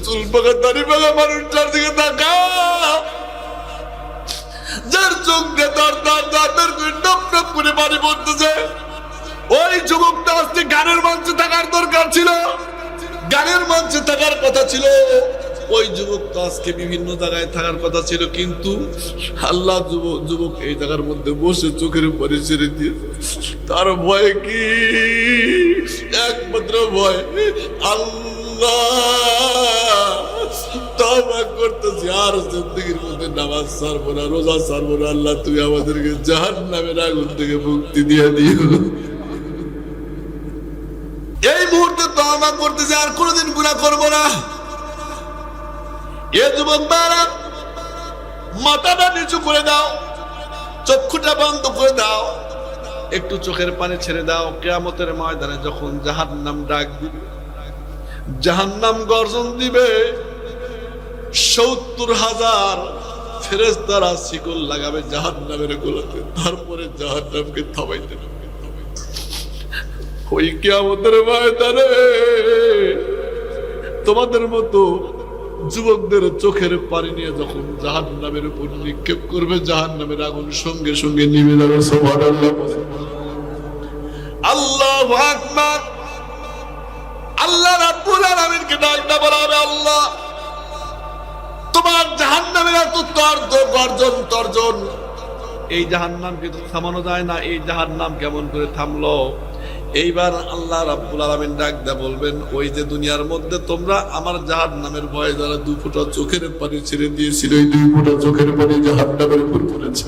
চুল পাকা দাড়ি পাকা মানুষটার দিকে তাকা, যার চোখ দিয়ে দর দর দর দর করে টপ টপ করে পানি পড়তেছে। ওই যুবকটা আজকে গানের মঞ্চে থাকার দরকার ছিল, গানের মঞ্চে থাকার কথা ছিল। ওই যুবক তো আজকে বিভিন্ন জায়গায় থাকার কথা ছিল, কিন্তু আল্লাহ যুবক এই জায়গার মধ্যে বসে চোখের উপরে ছেড়ে দিয়ে তার ভয় কি? একমাত্র ভয় আল্লাহ। তওবা করতেছি, আর জিন্দেগির মধ্যে নামাজ ছাড়বো না, রোজা ছাড়বো না। আল্লাহ তুমি আমাদেরকে জাহান্নামের আগুন থেকে মুক্তি দিয়ে দিও। এই মুহূর্তে তওবা করতেছি, আর কোনোদিন গুনাহ করবো না। এ যুবক বারা, মাথাটা নিচু করে দাও, চক্ষুটা বন্ধ করে দাও, একটু চোখের পানি ছেড়ে দাও। কিয়ামতের ময়দানে যখন জাহান্নাম ডাক দিবে, জাহান্নাম গর্জন দিবে, ৭০,০০০ ফেরেশতারা শিকল লাগাবে জাহান্নামের গোলাতে, তারপরে জাহান্নামকে থামাইতে হবে। ওই কিয়ামতের ময়দানে তোমাদের মতো যুবকদের চোখের পানি নিয়ে যখন জাহান্নামের উপর নিক্ষেপ করবে, জাহান্নামের আগুন সঙ্গে সঙ্গে নিভে যাবে। সুবহানাল্লাহ, আল্লাহু আকবার। আল্লাহ রাব্বুল আলামিনকে ডাকতে বলা হবে, আল্লাহ তোমার জাহান্নামের এত গর্জন তর্জন, এই জাহান্নামকে তো থামানো যায় না, এই জাহান্নাম কেমন করে থামলো? এইবার আল্লাহ রাব্বুল আলামিন ডাকতে বলবেন, ওই যে দুনিয়ার মধ্যে তোমরা আমার জাহান্নামের ভয়ে যারা 2 ফোঁটা চোখের পানি ছেড়ে দিয়েছিল, এই 2 ফোঁটা চোখের পানি জাহান্নামের উপর পড়েছে।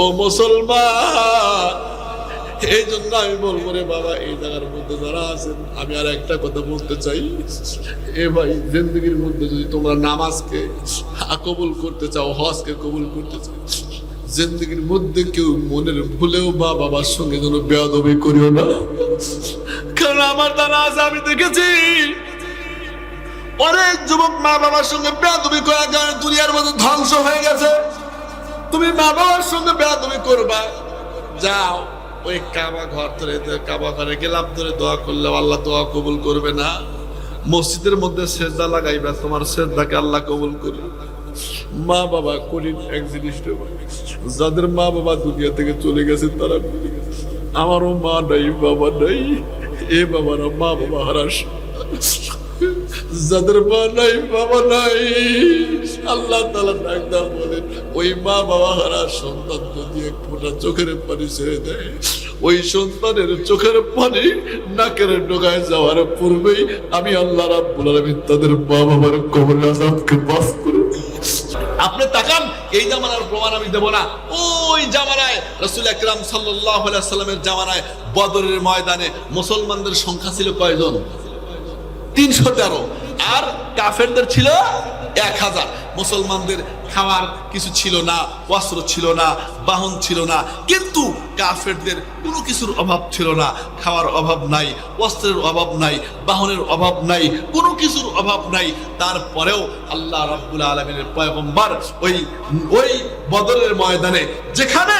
ও মুসলমান, এই জন্য আমি বলবো রে বাবা, এই জায়গার মধ্যে যারা আছেন, আমি আর একটা কথা বলতে চাই। এ ভাই, জিন্দেগির মধ্যে যদি তোমরা নামাজকে কবুল করতে চাও, হজকে কবুল করতে চাও, জিন্দেগির মধ্যে কেউ মনের ভুলেও মা বাবার সঙ্গে যেন বেয়াদবি করিও না। কারণ আমার দ্বারা আজ আমি দেখেছি অনেক যুবক মা বাবার সঙ্গে বেয়াদবি করার কারণে দুনিয়ার মধ্যে ধ্বংস হয়ে গেছে। তুমি মা বাবার সঙ্গে বেয়াদবি করবা, যাও ওই কাবা ঘর ধরে, কাবা ঘরে গেলাম ধরে দোয়া করলে আল্লাহ দোয়া কবুল করবে না। মসজিদের মধ্যে সেজদা লাগাইবা, তোমার সেজদাকে আল্লাহ কবুল করবে। মা বাবা কঠিন এক জিনিসটা, যাদের মা বাবা দুনিয়া থেকে চলে গেছে তারা আমারও মা নাই বাবা নাই, এ বাবারা মা বাবা হারাস। যাদের মা নাই বাবা নাই, আল্লাহ তাআলা ডাকদা বলেন, ওই মা বাবা হারা সন্তান যদি 1 ফোঁটা চোখের পানি ছেড়ে দেয়, ওই সন্তানের চোখের পানি নাকের ডগায় যাওয়ার পূর্বেই আমি আল্লাহ রাব্বুল আলামিন তাদের মা বাবার কবর আযাবকে মাফ করে দিই। আপনি তাকান, এই জামানার প্রমাণ আমি দেব না। ওই জামানায় রাসূল আকরাম সাল্লাল্লাহু আলাইহি ওয়াসাল্লামের জামানায় বদরের ময়দানে মুসলমানদের সংখ্যা ছিল কয়জন? 313, আর কাফেরদের ছিল 1000। মুসলমানদের খাওয়ার কিছু ছিল না, অস্ত্র ছিল না, বাহন ছিল না, কিন্তু কাফেরদের কোনো কিছুর অভাব ছিল না। খাওয়ার অভাব নাই, অস্ত্রের অভাব নাই, বাহনের অভাব নাই, কোনো কিছুর অভাব নাই। তারপরেও আল্লাহ রাব্বুল আলামিনের পয়গম্বর ওই বদরের ময়দানে যেখানে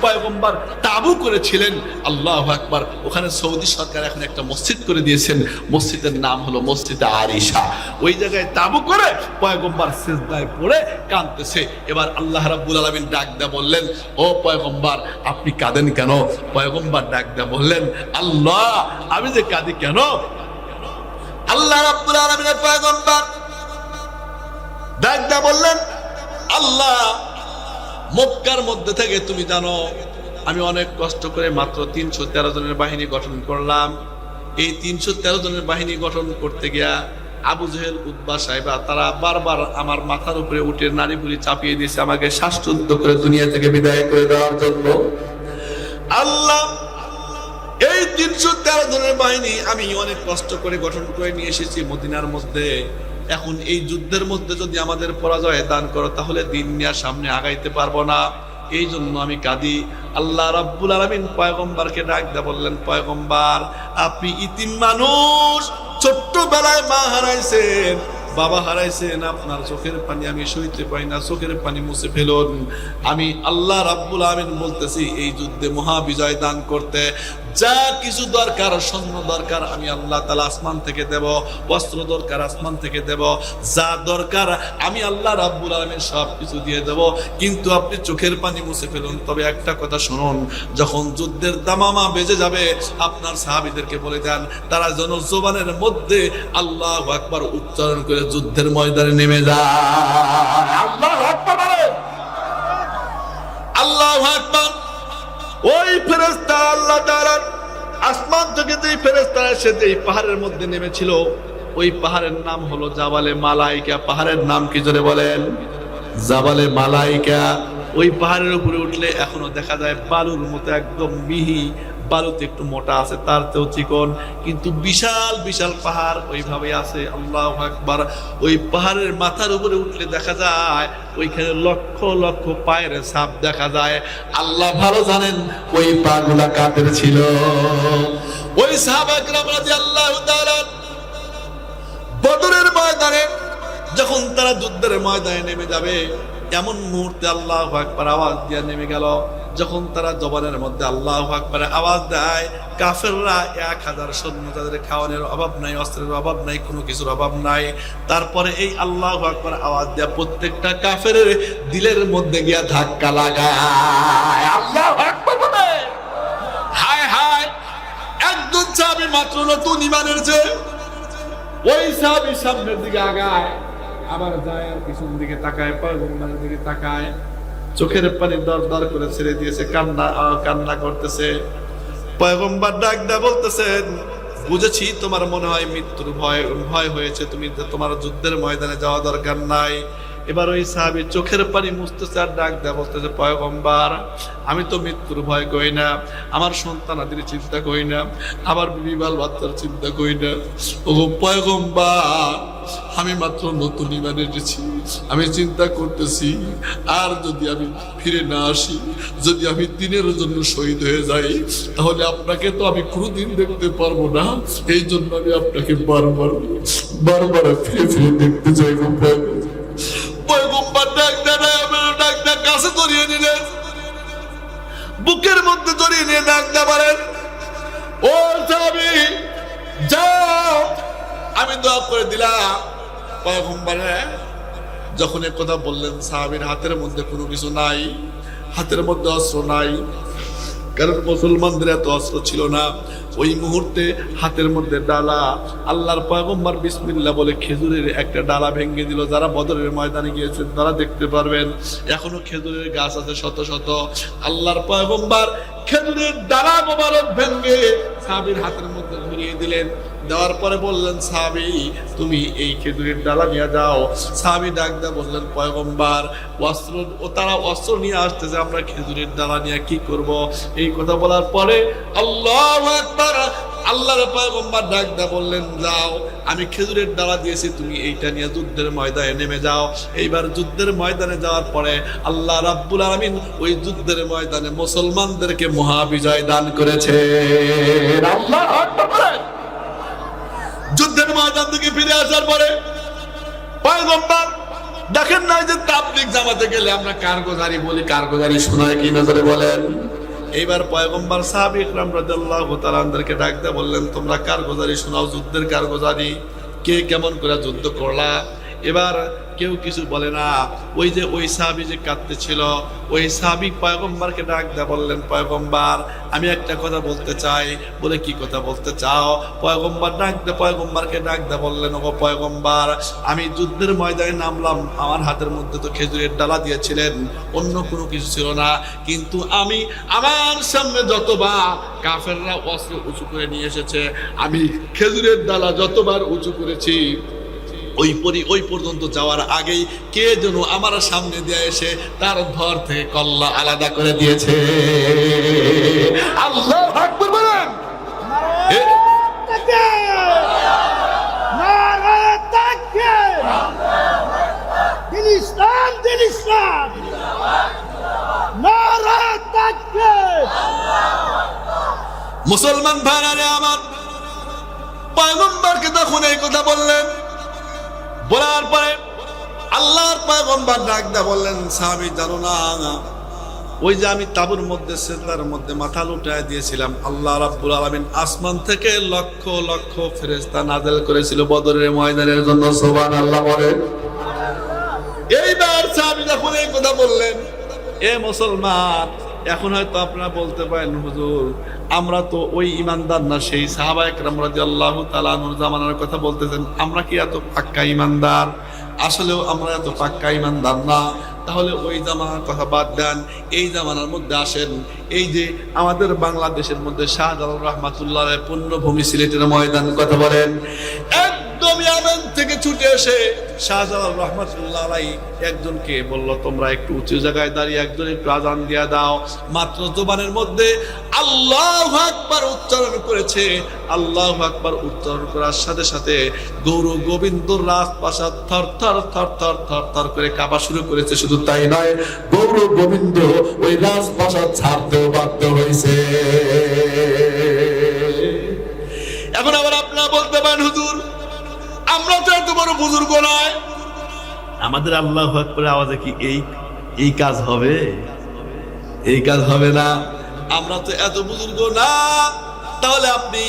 পয়গম্বর তাবু করেছিলেন, আল্লাহু আকবার, ওখানে সৌদি সরকার এখন একটা মসজিদ করে দিয়েছেন। মসজিদের নাম হলো মসজিদে আয়েশা। ওই জায়গায় তাবু করে পয়গম্বর সিজদায় পড়ে কাঁদতেছে। এবার আল্লাহ রাব্বুল আলামিন ডাক দিয়ে বললেন, ও পয়গম্বর আপনি কাঁদেন কেন? পয়গম্বর ডাক দিয়ে বললেন, আল্লাহ আমি যে কাঁদি কেন? আল্লাহ রাব্বুল আলামিনের পয়গম্বর ডাক দিয়ে বললেন, আল্লাহ মক্কার মধ্যে থেকে তুমি জানো আমি অনেক কষ্ট করে মাত্র 313 জনের বাহিনী গঠন করলাম। এই 313 জনের বাহিনী গঠন করতে গিয়া আবু জেহেল, উতবা, সাইবা তারা বারবার আমার মাথার উপরে উঠে নারী বুড়ি চাপিয়ে দিয়েছে আমাকে শ্বাসরুদ্ধ করে দুনিয়া থেকে বিদায় করে দেওয়ার জন্য। আল্লাহ এই 313 জনের বাহিনী আমি অনেক কষ্ট করে গঠন করে নিয়ে এসেছি মদিনার মধ্যে। এখন এই যুদ্ধের মধ্যে যদি আমাদের পরাজয় দান করো, তাহলে দিন নিয়ে সামনে আগাইতে পারবো না। এই জন্য আমি কাঁদি। আল্লাহ রাব্বুল আলামিন পয়গম্বরকে ডাক দিয়ে বললেন, পয়গম্বর আপনি ইতিম মানুষ, ছোট্টবেলায় মা হারাইছেন, বাবা হারাইছেন, আপনার চোখের পানি আমি সইতে পারি না, চোখের পানি মুছে ফেলুন। আমি আল্লাহ রাব্বুল আলামিন বলতেছি এই যুদ্ধে মহা বিজয় দান করতে যা কিছু দরকার, সৈন্য দরকার আমি আল্লাহ তাআলা আসমান থেকে দেব, বস্ত্র দরকার আসমান থেকে দেব, যা দরকার আমি আল্লাহ রাব্বুল আলামিন সব কিছু দিয়ে দেব, কিন্তু আপনি চোখের পানি মুছে ফেলুন। তবে একটা কথা শুনুন, যখন যুদ্ধের দামামা বেজে যাবে আপনার সাহাবীদেরকে বলে দেন তারা যেন জবানের মধ্যে আল্লাহু আকবার উচ্চারণ করে যুদ্ধের ময়দানে নেমে যায়। আল্লাহু আকবার বলেন, আল্লাহু আকবার। ওই ফেরেশতা আল্লাহ তাআলা আসমান থেকে যেই ফেরেশতা এসে যেই পাহাড়ের মধ্যে নেমেছিল, ওই পাহাড়ের নাম হলো জাবালে মালাইকা। পাহাড়ের নাম কি জোরে বলেন? জাবালে মালাইকা। ওই পাহাড়ের উপরে উঠলে এখনো দেখা যায় বালুর মতো একদম মিহি, বালুতে একটু মোটা আছে, তার চেয়েও চিকন, কিন্তু বিশাল বিশাল পাহাড় ওইভাবে আছে। আল্লাহু আকবার। ওই পাহাড়ের মাথার উপরে উঠলে দেখা যায় ওইখানে লক্ষ লক্ষ পায়ের ছাপ দেখা যায়। আল্লাহ ভালো জানেন ওই পাগুলা কাদের ছিল। ওই সাহাবা کرام রাদিয়াল্লাহু তাআলা বদরের ময়দানে যখন তারা যুদ্ধের ময়দানে নেমে যাবে, এমন মুহূর্তে আল্লাহু আকবার আওয়াজ দিয়ে নেমে গেল। যখন তারা জবানের মধ্যে আল্লাহু আকবার আওয়াজ দেয়, কাফেররা 1000 সৈন্য, তাদের খাওয়ানোর অভাব নাই, অস্ত্রের অভাব নাই, কোনো কিছুর অভাব নাই। তারপরে এই আল্লাহু আকবার আওয়াজ দেয়া প্রত্যেকটা কাফেরের দিলের মধ্যে গিয়া ধাক্কা লাগায়। আল্লাহু আকবার বলে হায় হায়, একজন সাহাবী মাত্র নতুন ঈমানের যে ওই সাহাবী সামনের দিকে আগায়, আবার যায় আর পিছন দিকে তাকায়, পয়গম্বরের দিকে তাকায়, চোখের পানি দর দর করে ছেড়ে দিয়েছে, কান্না করতেছে। পয়গম্বর ডাক দেয়া বলতেছেন, বুঝেছি তোমার মনে হয় মৃত্যুর ভয় হয়েছে, তুমি তোমার যুদ্ধের ময়দানে যাওয়া দরকার নাই। এবার ওই সাহাবী চোখের পানি মুছতেছে আর ডাক দেয়া বলতেছে, পয়গম্বর আমি তো মৃত্যুর ভয় করি না, আমার সন্তানাদের চিন্তা করি না, আমার বিবাল বাচ্চার চিন্তা করি না। ও পয়গম্বর আমি মাত্র নতুন ঈমান এনেছি, আমি চিন্তা করতেছি আর যদি আমি ফিরে না আসি, যদি আমি দিনের জন্য শহীদ হয়ে যাই, তাহলে আপনাকে তো আমি কোনোদিন দেখতে পারবো না। এই জন্য আমি আপনাকে বারবার বারবার ফিরে ফিরে দেখতে চাই। পয়গম্বর ডাক দেয়া কাছে জড়িয়ে নিলেন, বুকের মধ্যে জড়িয়ে নিয়ে ডাক দেয়া বলেন, ও সাহাবী যাও, আমি দোয়া করে দিলাম। পয়গম্বরে যখন এ কথা বললেন, সাহাবীর হাতের মধ্যে কোনো কিছু নাই, হাতের মধ্যে অস্ত্র নাই, কারণ মুসলমানদের এত অস্ত্র ছিল না। ওই মুহূর্তে হাতের মধ্যে ডালা, আল্লাহর পয়গম্বর বিসমিল্লাহ বলে খেজুরের একটা ডালা ভেঙে দিল। যারা বদরের ময়দানে গিয়েছেন তারা দেখতে পারবেন, এখনো খেজুরের গাছ আছে শত শত। আল্লাহর পয়গম্বর খেজুরের ডালা মোবারক ভেঙে সাহাবীর হাতের মধ্যে ধরিয়ে দিলেন। দেওয়ার পরে বললেন, সাহাবী তুমি এই খেজুরের ডালা নিয়ে যাও। সাহাবী ডাক দেয়া বললেন, পয়গম্বর তারা অস্ত্র নিয়ে আসতেছে, আমরা খেজুরের ডালা নিয়ে কি করব? এই কথা বলার পরে আল্লাহু আকবার, আল্লাহর পয়গম্বর ডাক দেয়া বললেন, যাও আমি খেজুরের ডালা দিয়েছি, তুমি এইটা নিয়ে যুদ্ধের ময়দানে নেমে যাও। এইবার যুদ্ধের ময়দানে যাওয়ার পরে আল্লাহ রাব্বুল আলামিন ওই যুদ্ধের ময়দানে মুসলমানদেরকে মহাবিজয় দান করেছে। আল্লাহু আকবার। যুদ্ধের ময়দান থেকে ফিরে আসার পরে পয়গম্বর দেখেন না যে তাবলীগ জামাতে গেলে আমরা কারগুজারি বলি, কারগুজারি শোনায় কি নজরে বলেন। এইবার পয়গম্বর সাহাবী ইকরাম রাদিয়াল্লাহু তাআলা আনদেরকে ডাক দিয়ে বললেন, তোমরা কারগুজারি শোনাও, যুদ্ধের কারগুজারি, কে কেমন করে যুদ্ধ করলা। এবার কেউ কিছু বলে না। ওই যে ওই সাহাবী যে কাঁদতেছিল, ওই সাহাবী পয়গম্বরকে ডাক দিয়ে বললেন, পয়গম্বর আমি একটা কথা বলতে চাই। বলে কি কথা বলতে চাও? পয়গম্বরকে ডাক দিয়ে বললেন, ও পয়গম্বর আমি যুদ্ধের ময়দানে নামলাম, আমার হাতের মধ্যে তো খেজুরের ডালা দিয়েছিলেন, অন্য কোনো কিছু ছিল না, কিন্তু আমি আমার সামনে যতবার কাফেররা অস্ত্র উঁচু করে নিয়ে এসেছে, আমি খেজুরের ডালা যতবার উঁচু করেছি, ওই পর্যন্ত যাওয়ার আগেই কে যেন আমার সামনে দিয়ে এসে তার ধর থেকে কল্লা আলাদা করে দিয়েছে। আল্লাহু আকবার বলেন। নারায়ে তাকবীর, দিন ইসলাম, দিন ইসলাম, নারায়ে তাকবীর। মুসলমান ভাইরা আমার, পয়গম্বরকে তখন এই কথা বললেন, বলার পরে আল্লাহর পয়গম্বর ডাক দেয়া বললেন, সাহাবী জানো না ওই যে আমি তাবুর মধ্যে সিজদার মধ্যে মাথা লুটায় দিয়েছিলাম, আল্লাহ রাব্বুল আলামিন আসমান থেকে লক্ষ লক্ষ ফেরেশতা নাযিল করেছিল বদরের ময়দানের জন্য। সুবহানাল্লাহ বলেন। এইবার সাহাবী যখন এই কথা বললেন, এ মুসলমান, এখন হয়তো আপনারা বলতে পারেন হুজুর আমরা তো ওই ইমানদার না, সেই সাহাবা একরাম রাদিয়াল্লাহু তাআলা আনহুর জামানার কথা বলতেছেন, আমরা কি এত পাক্কা ইমানদার? আসলেও আমরা এত পাক্কা ইমানদার না। তাহলে ওই জামানার কথা বাদ দেন, এই জামানার মধ্যে আসেন। এই যে আমাদের বাংলাদেশের মধ্যে শাহজালাল রহমাতুল্লাহের পুণ্যভূমি সিলেটের ময়দান কথা বলেন, একদম ইয়ামেন থেকে ছুটে এসে শাহজালাল রহমাতুল্লাহ আলাইহি একজনকে বলল তোমরা একটু উঁচু জায়গায় দাঁড়িয়ে একজন একটু আজান দিয়ে দাও। মাত্র জবানের মধ্যে আল্লাহু আকবার উচ্চারণ করেছে, আল্লাহু আকবার উচ্চারণ করার সাথে সাথে গৌর গোবিন্দর রাজপ্রাসাদ থর থর থর থর থর থর করে কাঁপা শুরু করেছে। শুধু তাই নয়, গৌর গোবিন্দ ওই রাজপ্রাসাদ ছাড়তেও বাধ্য হয়েছে। এখন আবার আপনারা বলতে পারেন হুজুর আমরা তো এত বড় বুজুর্গ নয়, আমাদের আল্লাহু আকবার আওয়াজে কি এই কাজ হবে? এই কাজ হবে না, আমরা তো এত বুজুর্গ না। তাহলে আপনি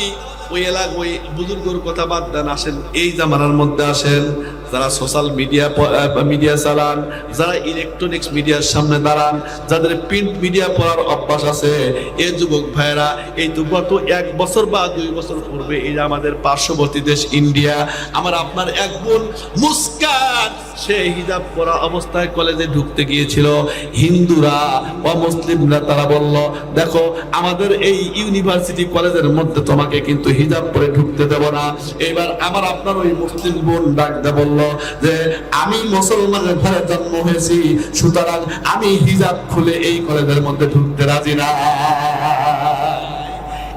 ওই এলাকা ওই বুজুর্গর কথা বাদ দেন, আসেন এই জামানার মধ্যে আসেন। যারা সোশ্যাল মিডিয়া চালান, যারা ইলেকট্রনিক্স মিডিয়ার সামনে দাঁড়ান, যাদের প্রিন্ট মিডিয়া পড়ার অভ্যাস আছে, এই যুবক ভাইরা এই তো গত 1 বছর বা 2 বছর পূর্বে এই আমাদের পার্শ্ববর্তী দেশ ইন্ডিয়া, আমার আপনার এক বোন মুস্কান, সে হিজাব পরা অবস্থায় কলেজে ঢুকতে গিয়েছিল। হিন্দুরা বা মুসলিমরা তারা বলল দেখো আমাদের এই ইউনিভার্সিটি কলেজের মধ্যে তোমাকে কিন্তু হিজাব পরে ঢুকতে দেব না। এবার আমার আপনার ওই মুসলিম বোন ডাকতে বলল যে আমি মুসলমানের ঘরে জন্ম হয়েছি, সুতরাং আমি হিজাব খুলে এই কলেজের মধ্যে ঢুকতে রাজি না।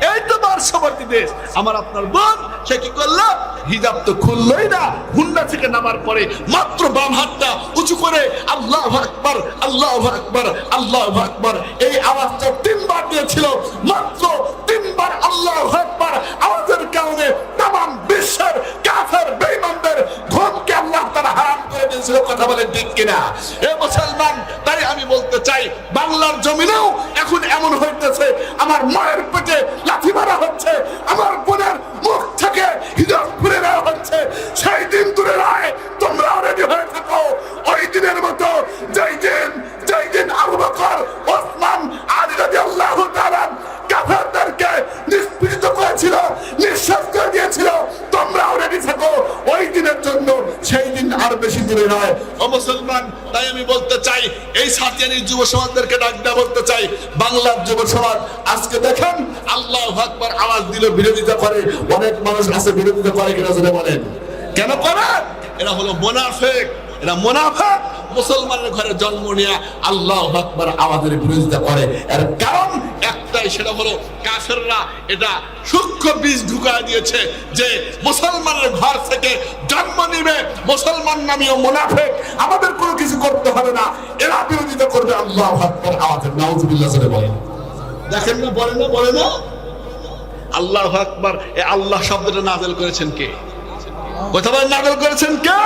এই তো পার্শ্ববর্তী দেশ, আমার আপনার বোন সে কি করলো? হিজাব তো খুললই না, হুন্ডা থেকে নামার পরে মাত্র বাম হাতটা উঁচু করে আল্লাহু আকবার আল্লাহু আকবার আল্লাহু আকবার এই আওয়াজটা 3 বার দিয়েছিল। মাত্র 3 বার আল্লাহু আকবার আওয়াজের কারণে तमाम বিশ্বের কাফের বেঈমানদের ঘুমকে আল্লাহ তাআলা হারাম করে দিয়েছিল। কথা বলেন ঠিক কিনা? এ মুসলমান, তাই আমি বলতে চাই বাংলার জমিনেও এখন এমন হইতেছে আমার মায়ের পেটে লাথি মারা হচ্ছে, আমার বোনের মুখ থেকে হিজাব খুলে নেওয়া হচ্ছে। সেই দিন দূরে নয়, তোমরা রেডি হয়ে থাকো ওই দিনের মতো, যেই দিন আবু বকর, ওসমান, আলী রাদিয়াল্লাহু তাআলা কাফেরদেরকে নিষ্পীড়িত করেছিল, নিঃশেষ করে দিয়েছিল। তোমরাও রেডি থাকো ওই দিনের জন্য, সেই দিন আর বেশি দূরে নয়। ও মুসলমান, তাই আমি বলতে চাই এই সাতিয়ানির যুব সমাজদেরকে ডাকতে বলতে চাই, বাংলার যুব সমাজ আজকে দেখেন আল্লাহু আকবার আওয়াজ দিল বিরোধিতা করে। অনেক মানুষ আছে বিরোধিতা করে কিনা জেনে বলেন? কেন করে? এরা হলো মুনাফিক, এরা মুনাফিক। মুসলমানের ঘরে জন্ম নিয়ে আল্লাহু আকবার আওয়াজের বিরোধিতা করে। এর কারণ একটাই, সেটা হলো কাফেররা এটা সূক্ষ্ম বীজ ঢুকায় দিয়েছে যে মুসলমানের ঘর থেকে জন্ম নিবে মুসলমান নামীয় মুনাফিক, আমাদের কোনো কিছু করতে হবে না, এরা বিরোধিতা করবে আল্লাহু আকবার আওয়াজের। নাউজুবিল্লাহ জোরে বলেন। দেখেন না, বলে না আল্লাহু আকবার। এই আল্লাহ শব্দটা নাযিল করেছেন কে? কথা বলেন, নাযিল করেছেন কে?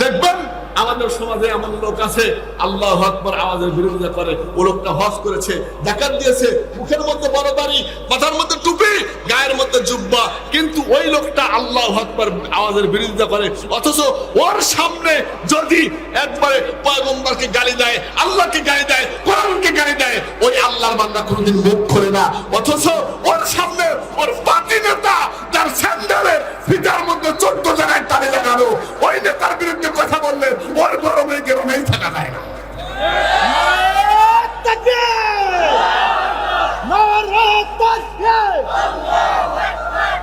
দেখবেন আমাদের সমাজে এমন লোক আছে আল্লাহু আকবার আওয়াজের বিরোধিতা করে। ও লোকটা হজ করেছে, যাকাত দিয়েছে, মুখের মধ্যে বড় দাড়ি, মাথার মধ্যে টুপি, গায়ের মধ্যে জুব্বা, কিন্তু ওই লোকটা আল্লাহু আকবার আওয়াজের বিরোধিতা করে। অথচ ওর সামনে যদি একবারে পয়গম্বরকে গালি দেয়, আল্লাহকে গালি দেয়, কোরআনকে গালি দেয়, ওই আল্লাহর বান্দা কোনোদিন মুখ খোলে না। অথচ ওর সামনে ওর পার্টি নেতা যার স্যান্ডেলের ফিতার মধ্যে 14 জায়গায় তালি লাগানো, ওই নেতার বিরুদ্ধে কথা বললে ওর গরমেই থাকা যায় না।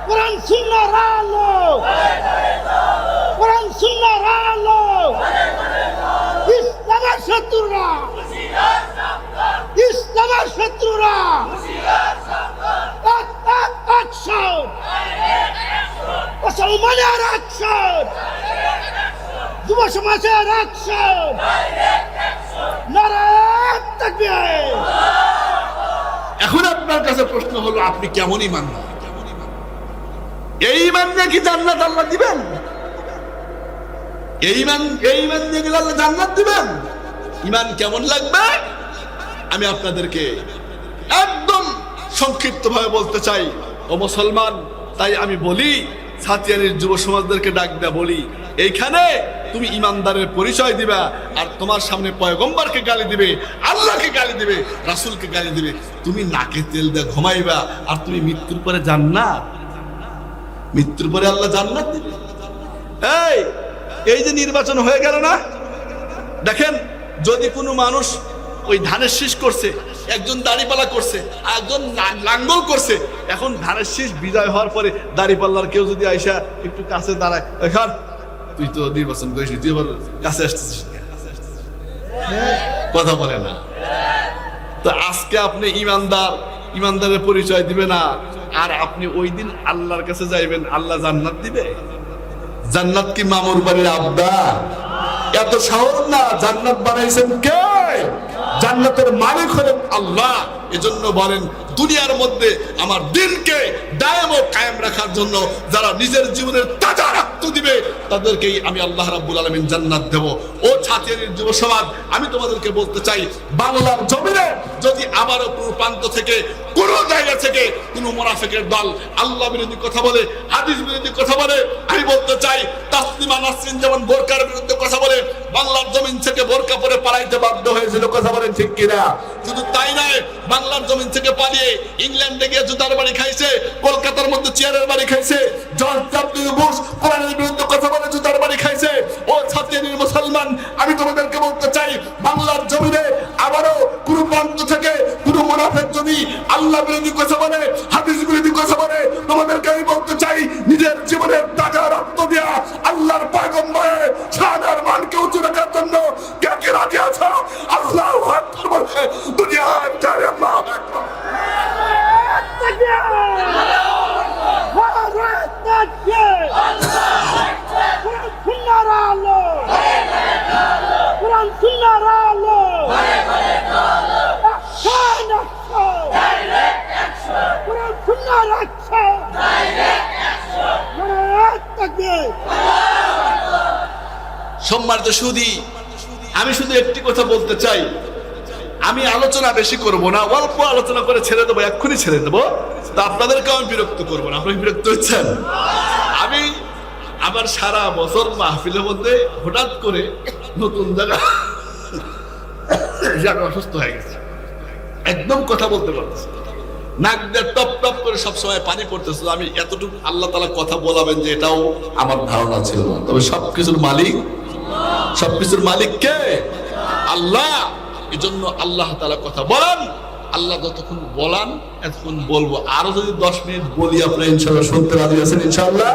কোরআন সুন্নাহর আলো, কোরআন সুন্নাহর আলো। ইসলামের শত্রুরা, ইসলামের শত্রুরা অ্যাকশন, মুসলমানের অ্যাকশন, যুব সমাজের অ্যাকশন। নারায়ে তাকবীর। এখন আপনার কাছে প্রশ্ন হলো আপনি কেমন ঈমান? এই ঈমান নিয়ে কি জান্নাত আল্লাহ দিবেন? এই ঈমান নিয়ে কি আল্লাহ জান্নাত দিবেন? ঈমান কেমন লাগবে? আমি আপনাদেরকে একদম সংক্ষিপ্ত ভাবে বলতে চাই, ও মুসলমান, তাই আমি বলি সাতিয়ানির যুব সমাজদেরকে ডাক দেয়া বলি, এইখানে তুমি ইমানদারের পরিচয় দিবা আর তোমার সামনে পয়গম্বরকে গালি দিবে, আল্লাহকে গালি দিবে, রাসূলকে গালি দিবে, তুমি নাকে তেল দিয়ে ঘুমাইবা আর তুমি মৃত্যুর পরে জান্নাত, মৃত্যুর পরে আল্লাহ জান্নাত দিবে। এই যে নির্বাচন হয়ে গেল না, দেখেন যদি কোনো মানুষ ওই ধানের শীষ করছে, একজন দাড়িপাল্লা করছে, একজন লাঙ্গল করছে, এখন ধানের শীষ বিজয় হওয়ার পরে দাড়িপাল্লার কেউ যদি আইসা একটু কাছে দাঁড়ায়, এখন তুই তো নির্বাচন করিস, তুই আবার কাছে আসতেছিস, কথা বলে না। তো আজকে আপনি ইমানদারের পরিচয় দিবে না, আর আপনি ওই দিন আল্লাহর কাছে যাইবেন, আল্লাহ জান্নাত দিবে? জান্নাত কি মামুর বাড়ির আবদার? এত সহজ না। জান্নাত বানাইছেন কে? জান্নাতের মালিক হলেন আল্লাহ। এজন্য বলেন, দুনিয়ার মধ্যে আমার দিনকে দায়েম ও কায়েম রাখার জন্য যারা নিজের জীবনের তাজা রক্ত দিবে তাদেরকেই আমি আল্লাহ রাব্বুল আলামিন জান্নাত দেব। ও ছাতিয়ানির যুব সমাজ, আমি তোমাদেরকে বলতে চাই, বাংলার জমিনে যদি আবারও কোনো প্রান্ত থেকে, কোন জায়গা থেকে কোনো মুনাফিকের দল আল্লাহ বিরোধী কথা বলে, হাদিস বিরোধী কথা বলে, আমি বলতে চাই তাসলিমা নাসরিন যেমন বোরকার বিরুদ্ধে কথা বলে বাংলার জমিন থেকে বোরকা পরে পালাইতে বাধ্য হয়েছিল, কথা বলেন ঠিক কিনা? শুধু তাই নয়, বাংলার জমিন থেকে পালিয়ে ইংল্যান্ডে গিয়ে জুতার বাড়ি খাইছে, কলকাতার মধ্যে চেয়ারের বাড়ি খাইছে, জর্জ ডব্লিউ বুশ কোরআনের বিরুদ্ধে কথা বলে জুতার বাড়ি খাইছে। ও ছাতিয়ানির মুসলমান, আমি তোমাদেরকে বলতে চাই, বাংলার জমিনে আবারও কোনো প্রান্ত থেকে কোনো মুনাফিক যদি আল্লাহ বিরোধী কথা বলে, হাদিস বিরোধী কথা বলে, তোমাদেরকে আমি বলতে চাই, নিজের জীবনের তাজা রক্ত দেয়া আল্লাহর পয়গম্বরের শাহাদার মানকে উঁচু রাখার জন্য কে কে রাজি আছো? আল্লাহু আকবার বলে দুনিয়ার জয় আল্লাহু আকবার। সম্মানিত সুধী, আমি শুধু একটি কথা বলতে চাই, আমি আলোচনা বেশি করব না, অল্প আলোচনা করে ছেড়ে দেবো, এক্ষুনি ছেড়ে দেবো। তা আপনাদেরকে আমি বিরক্ত করবো না, আপনারা বিরক্ত হচ্ছেন? আমি আবার সারা বছর মাহফিলের মধ্যে হঠাৎ করে নতুন জায়গা অসুস্থ হয়ে গেছে, একদম কথা বলতে পারতেছি, নাক দিয়ে টপ টপ করে সবসময় পানি পড়তেছে। আমি এতটুকু আল্লাহ তাআলা কথা বলাবেন যে এটাও আমার ধারণা ছিল না। তবে সবকিছুর মালিক, সবকিছুর মালিক কে? আল্লাহ। এই জন্য আল্লাহ তাআলা কথা বলেন, আল্লাহ যতক্ষণ বলান এতক্ষণ বলবো। আরো যদি 10 মিনিট বলি আপনারা ইনশাআল্লাহ শুনতে রাজি আছেন? ইনশাআল্লাহ।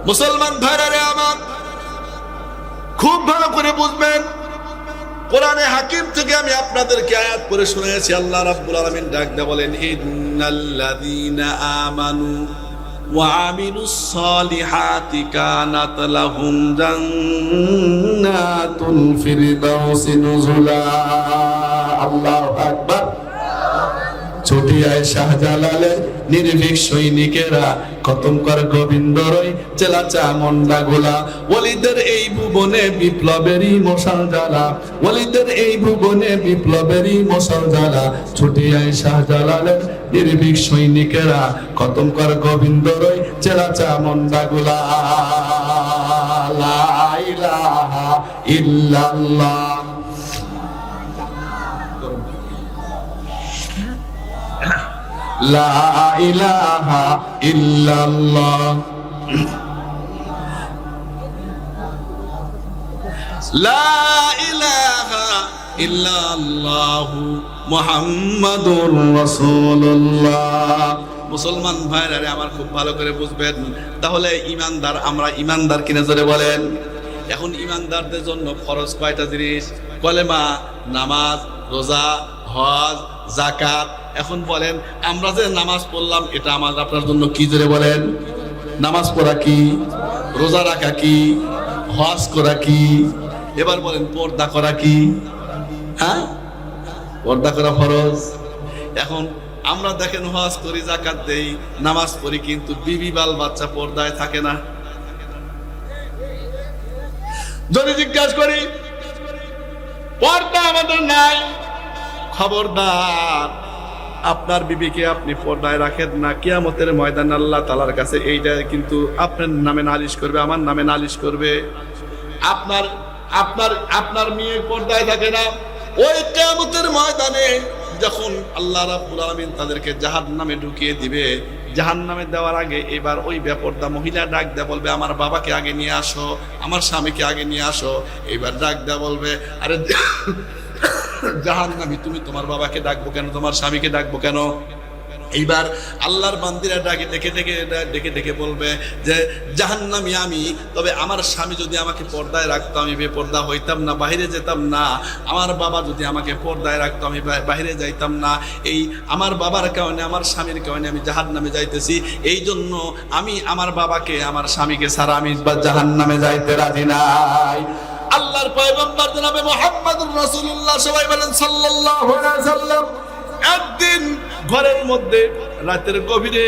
মুসলমান ভাইরা আমার, খুব ভালো করে বুঝবেন, কোরআনে হাকিম থেকে আমি আপনাদেরকে আয়াত পড়ে শুনিয়েছি। আল্লাহ রাব্বুল আলামিন ডাক দিয়ে বলেন, ইন্নাল্লাযীনা আমানু ওয়া আমিলুস সালিহাতি কানাত লাহুম জান্নাতুল ফিরদাউসি নুজুলা। আল্লাহু আকবার। ছুটিয়ায় শাহজালালের নির্ভীক সৈনিকেরা খতম কর গোবিন্দরই চেলাচা মন্ডা গোলা। ওলিদের এই ভুবনে বিপ্লবেরই মশাল জ্বালা, ওলিদের এই ভুবনে বিপ্লবেরই মশাল জ্বালা। ছুটিয়ায় শাহজালালের নির্ভীক সৈনিকেরা খতম কর গোবিন্দরই চেলাচা মন্ডা গোলা। লা ইলাহা ইল্লাল্লাহ। লা ইলাহা ইল্লাল্লাহ। লা ইলাহা ইল্লাল্লাহু মুহাম্মাদুর রাসূলুল্লাহ। মুসলমান ভাইরা আমার খুব ভালো করে বুঝবেন, তাহলে ইমানদার, আমরা ইমানদার কিনা জোরে বলেন। এখন ইমানদারদের জন্য ফরজ কয়টা জিনিস? কলেমা, নামাজ, রোজা, হজ, যাকাত। এখন বলেন, আমরা যে নামাজ পড়লাম এটা আমার আপনার জন্য কি জোরে বলেন? নামাজ পড়া কি? রোজা রাখা কি? হজ করা কি? এবার বলেন, পর্দা করা কি? হ্যাঁ, পর্দা করা ফরজ। এখন আমরা দেখেন হজ করি, যাকাত দেই, নামাজ পড়ি, কিন্তু বিবি বাল বাচ্চা পর্দায় থাকে না। যদি জিজ্ঞাসা করি পর্দা আমাদের নাই, খবরদার আপনার বিবিকে আপনি পর্দায় রাখেন না, কিয়ামতের ময়দানে আল্লাহ তাআলার কাছে এইটা কিন্তু আপনার নামে নালিশ করবে, আমার নামে নালিশ করবে। আপনার আপনার আপনার মেয়ে পর্দায় থাকে না, ওই কিয়ামতের ময়দানে যখন আল্লাহ রাব্বুল আলামিন তাদেরকে জাহান্নামে ঢুকিয়ে দিবে, জাহান্নামে দেওয়ার আগে এবার ওই বেপরদা মহিলা ডাক দেয়া বলবে, আমার বাবাকে আগে নিয়ে আসো, আমার স্বামীকে আগে নিয়ে আসো। এবার ডাক দেয়া বলবে, আরে জাহান্নামী, তুমি তোমার বাবাকে ডাকবো কেন, তোমার স্বামীকে ডাকবো কেন? এইবার আল্লাহর বান্দিরা ডেকে ডেকে বলবে যে জাহান্নামী আমি, তবে আমার স্বামী যদি আমাকে পর্দায় রাখতো আমি বেপর্দা হইতাম না, বাইরে যেতাম না। আমার বাবা যদি আমাকে পর্দায় রাখতো আমি বাইরে যাইতাম না। এই আমার বাবার কারণে, আমার স্বামীর কারণে আমি জাহান্নামে যাইতেছি। এই জন্য আমি আমার বাবাকে, আমার স্বামীকে ছাড়া আমি জাহান্নামে যাইতে রাজি নাই। আল্লাহর পয়গম্বর জনাবে মুহাম্মদুর রাসূলুল্লাহ, সবাই বলেন সাল্লাল্লাহু আলাইহি সাল্লাম, একদিন ঘরের মধ্যে রাতের গভীরে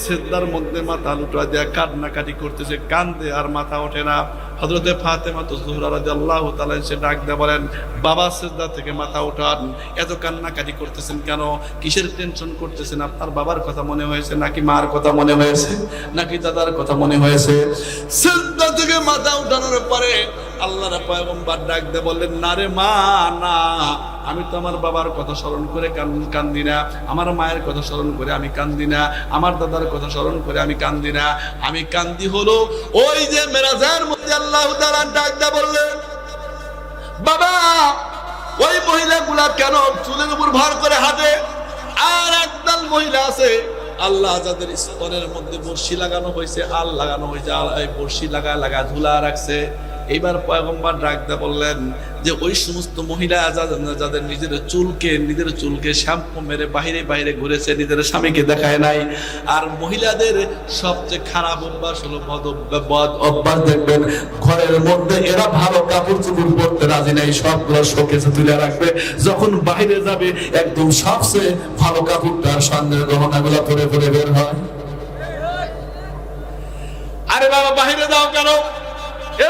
সিজদার মধ্যে মাথা লুটা দেয়া কান্নাকাটি করতেছে, কান্দে আর মাথা ওঠে না। হযরতে ফাতেমা যুহরা রাদিয়াল্লাহু তাআলা সে ডাক দিয়ে বলেন, বাবা সিজদা থেকে মাথা ওঠান, এত কান্নাকাটি করতেছেন কেন, কিসের টেনশন করতেছেন? আপনার বাবার কথা মনে হয়েছে নাকি মার কথা মনে হয়েছে নাকি দাদার কথা মনে হয়েছে? সিজদা থেকে মাথা উঠানোর পরে আল্লাহর পয়গম্বর ডাক দিয়ে বললেন, না রে মা, না, আমি তো আমার বাবার কথা স্মরণ করে কান্দি না, আমার মায়ের কথা স্মরণ করে আমি কান্দি না, আমার দাদার কথা স্মরণ করে আমি কান্দি না। আমি কান্দি হলো ওই যে মেরাজের মধ্যে আল্লাহ তাআলা ডাক দিয়ে বললেন, বাবা ওই মহিলাগুলা কেন চুলের উপর ভর করে হাঁটে? আর একদল মহিলা আছে আল্লাহ যাদের স্তনের মধ্যে বর্ষি লাগানো হয়েছে, আল লাগানো হয়েছে, এই বর্ষি লাগা ঝুলা রাখছে। এইবার পয়গম্বর ডাক দিয়ে বললেন যে ওই সমস্ত মহিলা যাদের নিজের চুলকে শ্যাম্পু মেরে বাইরে বাইরে ঘুরেছে, নিজের স্বামীকে দেখায় নাই। আর মহিলাদের সবচেয়ে খারাপ অভ্যাস হলো বদ অভ্যাস। দেখবেন ঘরের মধ্যে এরা ভালো কাপড় চোপড় পরতে রাজি নাই, সবগুলো শোকেসে তুলে রাখবে, যখন বাইরে যাবে একদম সবচেয়ে ভালো কাপড়টা সন্ধ্যের গহনাগুলো পরে পরে বের হয়। আরে বাবা বাইরে যাও কেন?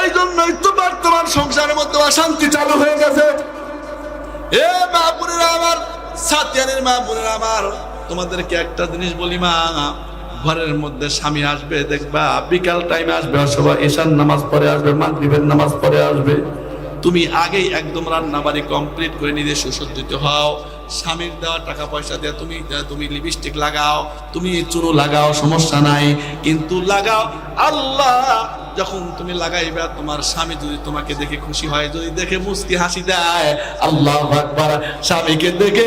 এই জন্যই তো বর্তমান সংসারের মধ্যে অশান্তি চালু হয়ে গেছে। এ মা বোনেরা আমার, সাতিয়ানের মা বোনেরা আমার, তোমাদেরকে একটা জিনিস বলি মা, ঘরের মধ্যে স্বামী আসবে, দেখবা বিকাল টাইমে আসবে, অথবা ঈশার নামাজ পড়ে আসবে, মাগরিবের নামাজ পড়ে আসবে। তুমি আগেই একদম রান্না বাড়ি কমপ্লিট করে নিজে সুসজ্জিত হও। স্বামীর দেওয়া টাকা পয়সা দিয়ে তুমি লিপস্টিক লাগাও, তুমি চুনো লাগাও, সমস্যা নাই, কিন্তু লাগাও আল্লাহ যখন তুমি লাগাইবা, তোমার স্বামী যদি তোমাকে দেখে খুশি হয়, যদি দেখে মুস্কি হাসি দেয়, আল্লাহু আকবার, স্বামীকে দেখে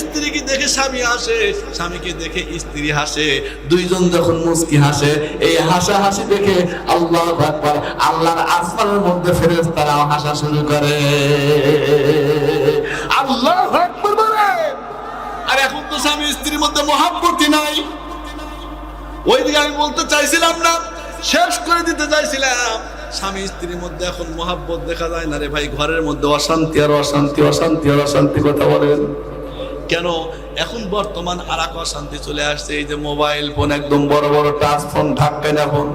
স্ত্রীকে দেখে স্বামী হাসে, স্বামীকে দেখে স্ত্রী হাসে, দুইজন যখন মুস্কি হাসে, এই হাসা হাসি দেখে আল্লাহু আকবার, আল্লাহর আসমানের মধ্যে ফেরেশতারাও হাসা শুরু করে। আল্লাহু আকবার বলে। আর এখন তো স্বামী স্ত্রীর মধ্যে মহাব্বতই নাই। ওইদিকে আমি বলতে চাইছিলাম না, শেষ করে দিতে চাইছিলাম, স্বামী স্ত্রীর মধ্যে এখন মহাব্বত দেখা যায় না রে ভাই। ঘরের মধ্যে অশান্তি আর অশান্তি, অশান্তি আর অশান্তি। কথা বলেন কেন? এখন বর্তমান আর এক অশান্তি চলে আসছে, এই যে মোবাইল ফোন, একদম বড় বড় টাচ ফোন, ঢাকায় না ফোন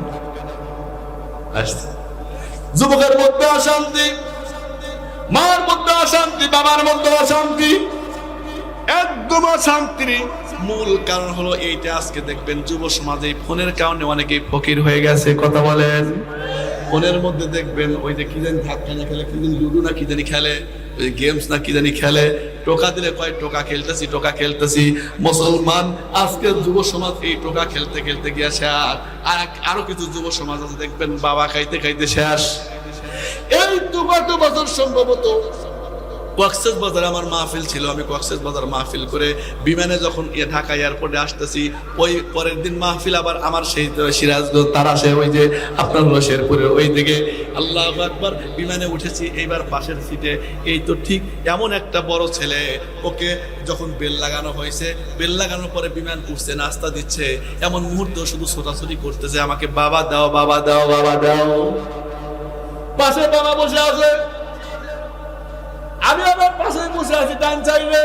আসছে। যুবকের মধ্যে অশান্তি, মার মধ্যে অশান্তি, বাবার মধ্যে অশান্তি, একদম অশান্তির মূল কারণ হলো এইটা। আজকে দেখবেন যুব সমাজে ফোনের কারণে অনেকেই ফকির হয়ে গেছে। কথা বলেন, ফোনের মধ্যে দেখবেন ওই যে কি জানি ধাক্কা না খেলে, কি জানি লুডো না কি জানি খেলে, ওই গেমস না কি জানি খেলে, টোকা দিলে কয় টোকা খেলতেছি। মুসলমান আজকের যুব সমাজ এই টোকা খেলতে খেলতে গিয়েছে। আর আরো কিছু যুব সমাজ আছে দেখবেন বাবা খাইতে খাইতে শেষ। এই তো গত বছর সম্ভবত কক্সেস বাজার আমার মাহফিল ছিল, আমি কক্সেস বাজার মাহফিল করে বিমানে যখন ঢাকা এয়ারপোর্টে আসতেছি, ওই পরের দিন মাহফিল আবার আমার সেই সিরাজগঞ্জ তারাশে, ওই যে আপনার হলো শেরপুরের ওই দিকে। আল্লাহু আকবার, বিমানে উঠেছি, এইবার পাশের সিটে এই তো ঠিক এমন একটা বড় ছেলে, ওকে যখন বেল লাগানো হয়েছে, বেল লাগানোর পরে বিমান উঠছে, নাস্তা দিচ্ছে, এমন মুহূর্ত শুধু ছোটাছুটি করতেছে, আমাকে বাবা দাও, বাবা দাও, বাবা দাও। পাশে বাবা বসে আছে, আমি আমার পাশে বসে আছি, টান চাইবে।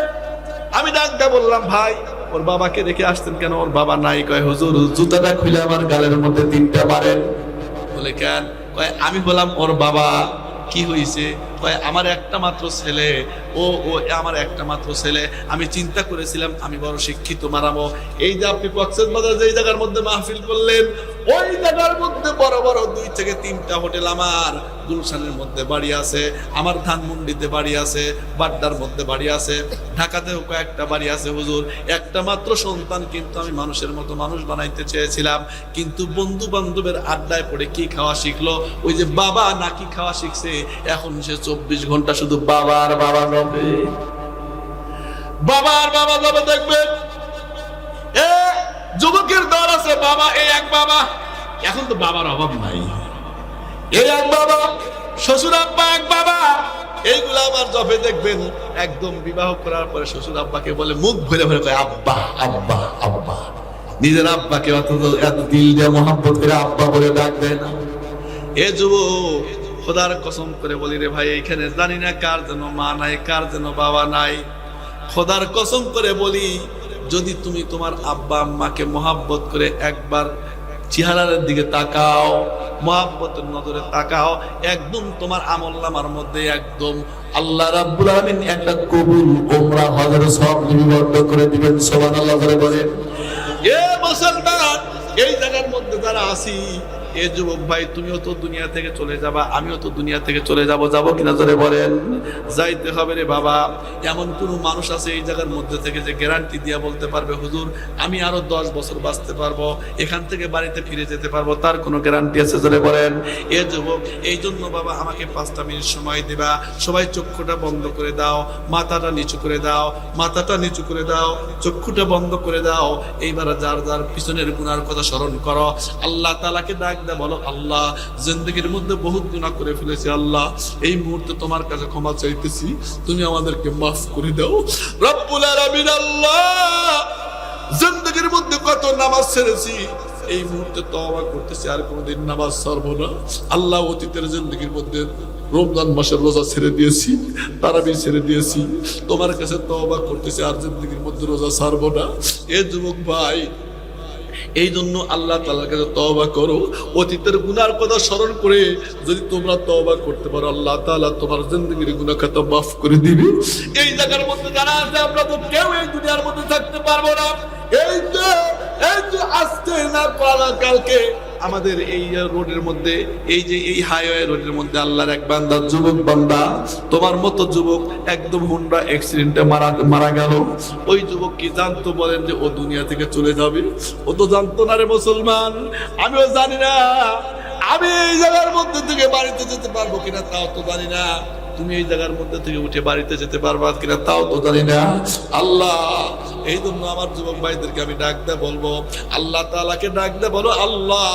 আমি ডাকটা বললাম, ভাই ওর বাবাকে রেখে আসতেন কেন? ওর বাবা নাই। কয় হুজুর জুতাটা খুলে আমার গালের মধ্যে 3টা মারেন। বলে কেন? কয় আমি বললাম ওর বাবা কি হয়েছে? কয় আমার একটা মাত্র ছেলে, ও ও আমার একটা মাত্র ছেলে, আমি চিন্তা করেছিলাম আমি বড় শিক্ষিত মারামো। এই যে আপনি কক্সবাজার যে জায়গার মধ্যে মাহফিল করলেন, ওই জায়গার মধ্যে বড় বড় 2 থেকে 3টা হোটেল আমার। গুলশানের মধ্যে বাড়ি আছে, আমার ধানমন্ডিতে বাড়ি আছে, বাড্ডার মধ্যে বাড়ি আছে, ঢাকাতেও কয়েকটা বাড়ি আছে হুজুর। একটা মাত্র সন্তান কিন্তু আমি মানুষের মতো মানুষ বানাইতে চেয়েছিলাম, কিন্তু বন্ধু বান্ধবের আড্ডায় পড়ে কি খাওয়া শিখলো, ওই যে বাবা নাকি খাওয়া শিখছে। এখন সে 24 ঘন্টা শুধু বাবার বাবা যাবে, বাবার বাবা যাবে। দেখবেন এ যুবকের দল আছে, বাবা এই এক বাবা, এখন তো বাবার অভাব নাই, এই এক বাবা, শ্বশুর আব্বা এক বাবা, এইগুলা আবার জবে দেখবেন একদম বিবাহ করার পরে শ্বশুর আব্বাকে বলে, মুখ ভরে ভরে কয় আব্বা আব্বা আব্বা। নিজের আব্বাকে এত দিল দিয়ে মোহাম্মত করে আব্বা বলে ডাকবে না। এ যুবক, খোদার কসম করে বলি রে ভাই, এইখানে জানি না কার যেন মা নাই, কার যেন বাবা নাই। খোদার কসম করে বলি, যদি তুমি তোমার আব্বা আম্মাকে মোহাব্বত করে একবার চেহারার দিকে তাকাও, মোহাব্বতের নজরে তাকাও, একদম তোমার আমলনামার মধ্যে একদম আল্লাহ রাব্বুল আলামিন একটা কবুল উমরা হজের সব লিপিবদ্ধ করে দিবেন। সুবহানাল্লাহ বলেন। এ মুসলমান, এই জায়গার মধ্যে যারা আছি, এ যুবক ভাই, তুমিও তো দুনিয়া থেকে চলে যাবা, আমিও তো দুনিয়া থেকে চলে যাব, যাবো কিনা জোরে বলেন? যাইতে হবে রে বাবা। এমন কোন মানুষ আছে এই জায়গার মধ্যে থেকে যে গ্যারান্টি দিয়া বলতে পারবে হুজুর আমি আরো 10 বছর বাঁচতে পারবো, এখান থেকে বাড়িতে ফিরে যেতে পারবো? তার কোনো গ্যারান্টি আছে জোরে বলেন? এ যুবক, এই জন্য বাবা আমাকে 5টা মিনিট সময় দিবা। সবাই চক্ষুটা বন্ধ করে দাও, মাথাটা নিচু করে দাও, মাথাটা নিচু করে দাও, চক্ষুটা বন্ধ করে দাও। এইবার যার যার পিছনের গুনার কথা স্মরণ করো, আল্লাহ তাআলাকে ডাক দে, বলো আল্লাহ জিন্দেগীর মধ্যে বহুত গুনাহ করে ফেলেছি, আল্লাহ এই মুহূর্তে তোমার কাছে ক্ষমা চাইতেছি, তুমি আমাদেরকে মাফ করে দাও। রব্বুল আলামিন, আল্লাহ জিন্দেগীর মধ্যে কত নামাজ ছেড়েছি, এই মুহূর্তে তওবা করতেছি, আর কোনোদিন নামাজ ছাড়বো না। আল্লাহ অতীতের জিন্দেগীর মধ্যে রমজান মাসের রোজা ছেড়ে দিয়েছি, তারাবি ছেড়ে দিয়েছি, তোমার কাছে তওবা করতেছি, আর জিন্দেগীর মধ্যে রোজা ছাড়বো না। এ যুবক ভাই, এই জন্য আল্লাহ তাআলার কাছে তওবা করো। অতীতের গুনার কথা স্মরণ করে যদি তোমরা তওবা করতে পারো, আল্লাহ তাআলা তোমার জিন্দেগীর গুনাহ খাতা মাফ করে দিবে। এই জায়গার মধ্যে যারা আছে, আমরা তো কেউ এই দুনিয়ার মধ্যে থাকতে পারবো না। এই তো আজকে না পারা কালকে আমাদের এই রোডের মধ্যে, এই যে এই হাইওয়ে রোডের মধ্যে আল্লাহর এক বান্দা, যুবক বান্দা, তোমার মতো যুবক একদম হুন্ডা অ্যাক্সিডেন্টে মারা গেল। ওই যুবক কি জানতো বলেন যে ও দুনিয়া থেকে চলে যাবে? ও তো জানতো না রে মুসলমান, আমিও জানি না আমি এই জায়গার মধ্যে থেকে বাড়িতে যেতে পারবো কিনা, তাও তো জানি না। তুমি এই জায়গার মধ্যে থেকে উঠে বাড়িতে যেতে পারবা কিনা, তাও তো জানি না। আল্লাহ, এই জন্য আমার যুবক ভাইদেরকে আমি ডাক দে বলবো, আল্লাহ তাআলাকে ডাক দে বলো, আল্লাহ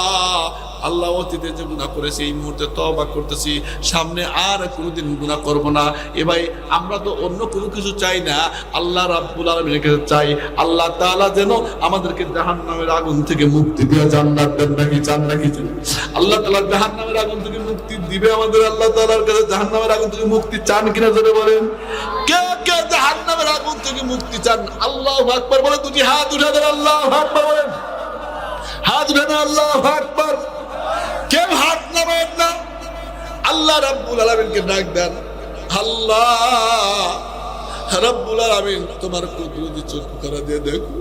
আল্লাহ অতীতে যে গুনাহ করেছি এই মুহূর্তে তওবা করতেছি, সামনে আর কোনোদিন গুনাহ করব না। এ ভাই, আমরা তো অন্য কোনো কিছু চাই না, আল্লাহ রাব্বুল আলামিনের কাছে চাই আল্লাহ তাআলা যেন আমাদেরকে জাহান্নামের আগুন থেকে মুক্তি দিয়ে জান্নাত দেন। নাকি চান? নাকি আল্লাহ তাআলা জাহান্নামের আগুন থেকে মুক্তি দিবে আমাদের? আল্লাহ তাআলার কাছে জাহান্নামের আগুন থেকে মুক্তি চান কিনা জোরে বলেন? কে কে জাহান্নামের আগুন থেকে মুক্তি চান? আল্লাহু আকবার বলে দুটি হাত উঠে দেন, আল্লাহু আকবার বলেন। হাত উঠে দেন, আল্লাহু আকবার। কেউ হাত নামায় না, আল্লাহ রাব্বুল আলামিনকে ডাক দেন। আল্লাহ রাব্বুল আলামিন, তোমার কুদরতি চক্ষু খানা দিয়ে দেখো,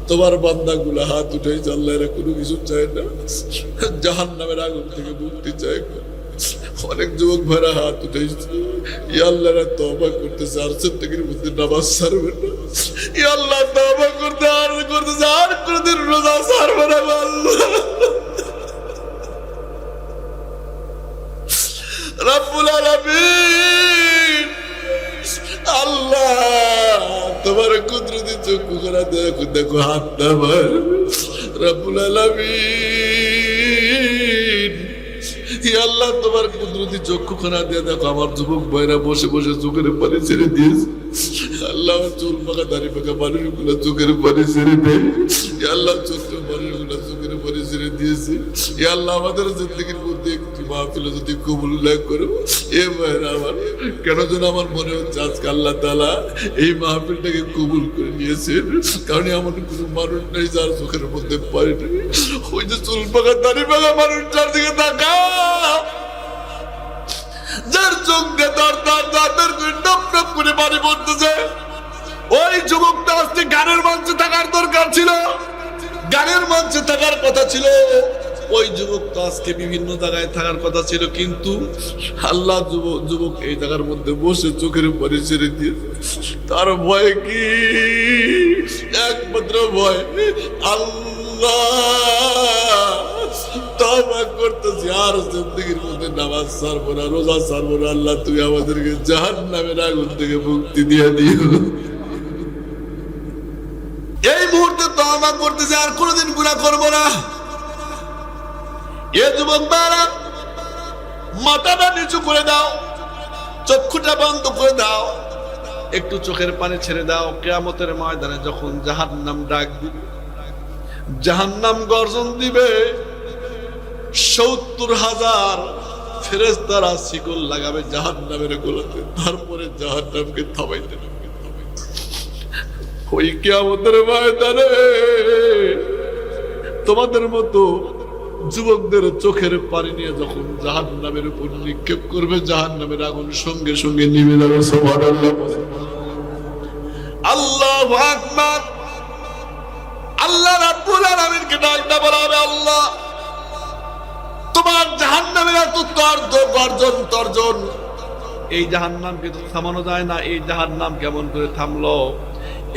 তোমার বান্দাগুলো হাত উঠেছে, আল্লাহ এরা কোনো কিছু চায় না, জাহান্নামের আগুন থেকে মুক্তি চায়। অনেক যুবক ভাইরা হাত উঠেছে, ইয়া আল্লাহ এরা তওবা করতেছে, আর জিন্দেগীর মধ্যে নামাজ ছাড়বে না, ইয়া আল্লাহ তওবা করতেছে, আর কোনদিন রোজা ছাড়বে না। আল্লাহ রব্বুল আলামিন, আল্লাহ তোমার কুদরতি চক্ষু খানা দেখো, দেখো হাত নামার। রব্বুল আলামিন, হে আল্লাহ তোমার কুদরতি চক্ষু খানা দিয়ে দেখো, আমার যুবক ভাইরা বসে বসে চোখের পানি ছেড়ে দিয়েছে। আল্লাহ চুল পাকা দাড়ি পাকা মানুষগুলো চোখের পানি ছেড়ে দেয়। আল্লাহ ছোট্ট মানুষগুলো চোখের পানি ছেড়ে দিয়েছে। আল্লাহ আমাদের জিন্দেগীর মধ্যে একটি মাহফিল যদি কবুল না করো, এ ভাইরা আমার, কেন যেন আমার মনে হচ্ছে আজকে আল্লাহ তাআলা এই মাহফিলটাকে কবুল করে নিয়েছেন, কারণ এমন কোনো মানুষ নেই যার চোখের মধ্যে পানি নেই। ওই যে চুল পাকা দাড়ি পাকা মানুষটার দিকে তাকাও, চোখ দিয়ে দর করে টপ টপ করে পানি পড়তেছে। ওই যুবকটা আজকে গানের মঞ্চে থাকার দরকার ছিল, গানের মঞ্চে থাকার কথা ছিল। ওই যুবক তো আজকে বিভিন্ন জায়গায় থাকার কথা ছিল, কিন্তু আল্লাহ যুবক এই জায়গার মধ্যে বসে চোখের পানি ছেড়ে দিয়েছে। তার ভয় কি? একমাত্র ভয় আল্লাহ। তওবা করতেছি, আর জিন্দেগির মধ্যে নামাজ ছাড়বো না, রোজা ছাড়বো না। আল্লাহ তুমি আমাদেরকে জাহান্নামের আগুন থেকে মুক্তি দিয়ে দিও। এই মুহূর্তে তওবা করতেছি, আর কোনোদিন গুনাহ করবো না। এ যুবক বারা, মাথাটা নিচু করে দাও, চক্ষুটা বন্ধ করে দাও, একটু চোখের পানি ছেড়ে দাও। কিয়ামতের ময়দানে যখন জাহান্নাম ডাক দিবে, জাহান্নাম গর্জন দিবে, ৭০,০০০ ফেরেশতারা শিকল লাগাবে জাহান্নামের গোলাতে, তারপরে জাহান্নামকে থামাইতে হবে। ওই কিয়ামতের ময়দানে তোমাদের মতো যুবকদের চোখের পানি নিয়ে যখন জাহান্নামের উপর নিক্ষেপ করবে, জাহান্নামের আগুন সঙ্গে সঙ্গে নিভে যাবে। সুবহানাল্লাহ, আল্লাহু আকবার। আল্লাহ রাব্বুল আলামিনকে ডাকতে বলা হবে, আল্লাহ তোমার জাহান্নামের এত তর্জন, এই জাহান্নামকে তো থামানো যায় না, এই জাহান্নাম কেমন করে থামলো?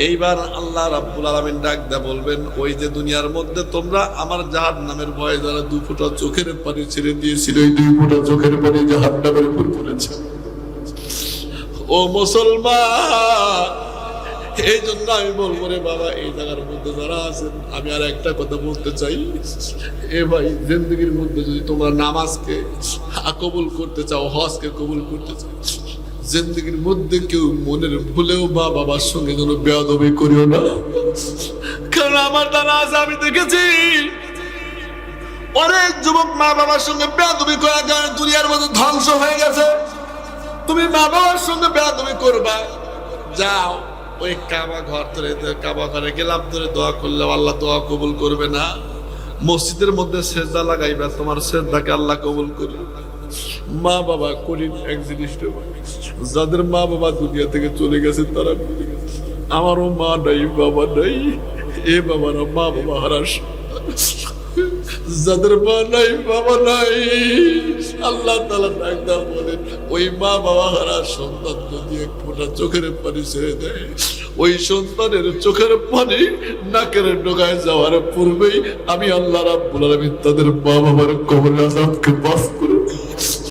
এইবার আল্লাহ রাব্বুল আলামিন ডাকতে বলবেন, ওই যে দুনিয়ার মধ্যে তোমরা আমার জাহান্নামের ভয়ে যারা 2 ফোঁটা চোখের পানি ছেড়ে দিয়েছিল, এই 2 ফোঁটা চোখের পানি জাহান্নামের উপর পড়েছে। ও মুসলমান, এই জন্য আমি বলবো রে বাবা, এই জায়গার মধ্যে যারা আছেন, আমি আর একটা কথা বলতে চাই। এ ভাই, জিন্দেগির মধ্যে যদি তোমরা নামাজকে কবুল করতে চাও, হজকে কবুল করতে চাও, জিন্দেগির মধ্যে কেউ মনের ভুলেও মা বাবার সঙ্গে যেন বেয়াদবি করিও না। কারণ আমার দ্বারা আজ আমি দেখেছি অনেক যুবক মা বাবার সঙ্গে বেয়াদবি করার কারণে দুনিয়ার মধ্যে ধ্বংস হয়ে গেছে। তুমি মা বাবার সঙ্গে বেয়াদবি করবা, যাও ওই কাবা ঘর ধরে, কাবা ঘরে গেলাম ধরে দোয়া করলে আল্লাহ দোয়া কবুল করবে না। মসজিদের মধ্যে সেজদা লাগাইবা, তোমার সেজদাকে আল্লাহ কবুল করবে। মা বাবা করিন এক জিনিসটা, যাদের মা বাবা দুনিয়া থেকে চলে গেছে তারা আমারও মা নাই বাবা নাই, এ বাবারা মা বাবা হারাস। যাদের মা নাই বাবা নাই, আল্লাহ তাআলা ডাকদা বলেন, ওই মা বাবা হারা সন্তান যদি 1 ফোঁটা চোখের পানি ছেড়ে দেয়, ওই সন্তানের চোখের পানি নাকের ডগায় যাওয়ার পূর্বেই আমি আল্লাহ রাব্বুল আলামিন তাদের মা বাবার কবরের আযাবকে মাফ করে দিই।